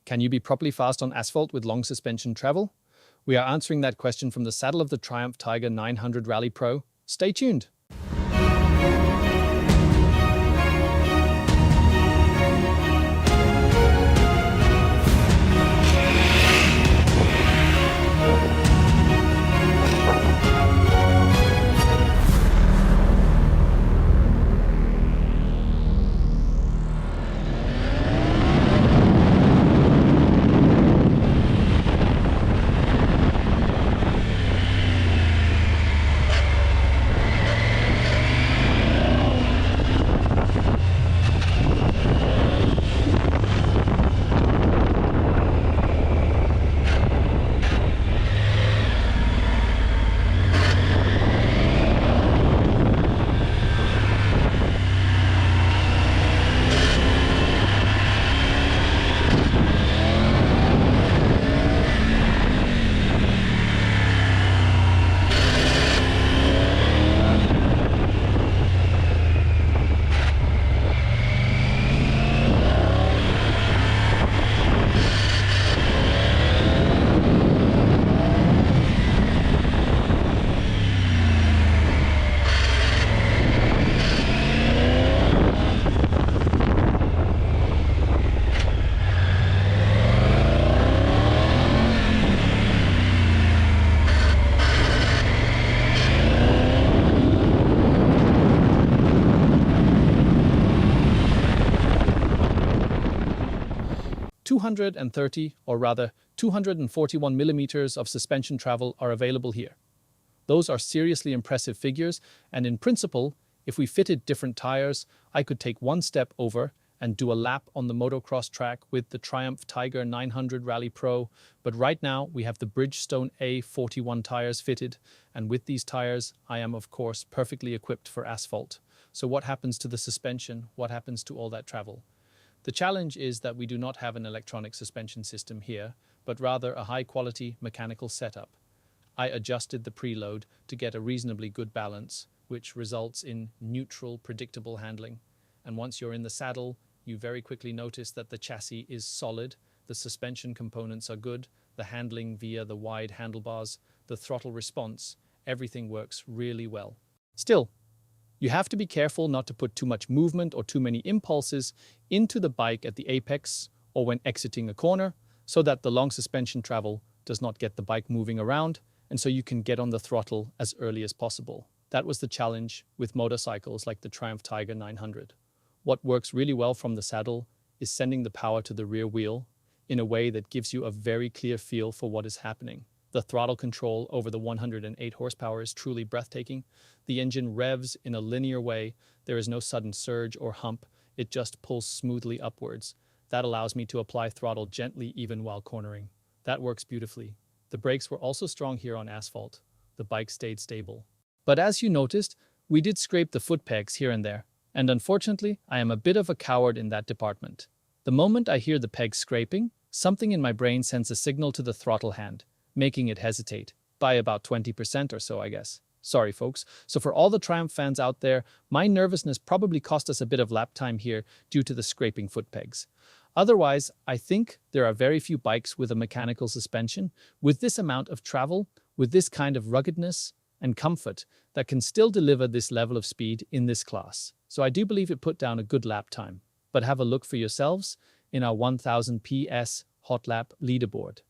Can you be properly fast on asphalt with long suspension travel? We are answering that question from the saddle of the Triumph Tiger 900 Rally Pro. Stay tuned! .230, or rather 241 millimeters of suspension travel are available here. Those are seriously impressive figures, and in principle, if we fitted different tires, I could take one step over and do a lap on the motocross track with the Triumph Tiger 900 Rally Pro, but right now we have the Bridgestone A 41 tires fitted, and with these tires, I am of course perfectly equipped for asphalt. So what happens to the suspension? What happens to all that travel? The challenge is that we do not have an electronic suspension system here, but rather a high-quality mechanical setup. I adjusted the preload to get a reasonably good balance, which results in neutral, predictable handling. And once you're in the saddle, you very quickly notice that the chassis is solid, the suspension components are good, the handling via the wide handlebars, the throttle response, everything works really well. Still, you have to be careful not to put too much movement or too many impulses into the bike at the apex or when exiting a corner, so that the long suspension travel does not get the bike moving around, and so you can get on the throttle as early as possible. That was the challenge with motorcycles like the Triumph Tiger 900. What works really well from the saddle is sending the power to the rear wheel in a way that gives you a very clear feel for what is happening. The throttle control over the 108 horsepower is truly breathtaking. The engine revs in a linear way. There is no sudden surge or hump. It just pulls smoothly upwards. That allows me to apply throttle gently even while cornering. That works beautifully. The brakes were also strong here on asphalt. The bike stayed stable. But as you noticed, we did scrape the foot pegs here and there. And unfortunately, I am a bit of a coward in that department. The moment I hear the pegs scraping, something in my brain sends a signal to the throttle hand, making it hesitate by about 20% or so, I guess. Sorry, folks. So for all the Triumph fans out there, my nervousness probably cost us a bit of lap time here due to the scraping foot pegs. Otherwise, I think there are very few bikes with a mechanical suspension, with this amount of travel, with this kind of ruggedness and comfort, that can still deliver this level of speed in this class. So I do believe it put down a good lap time. But have a look for yourselves in our 1000 PS hot lap leaderboard.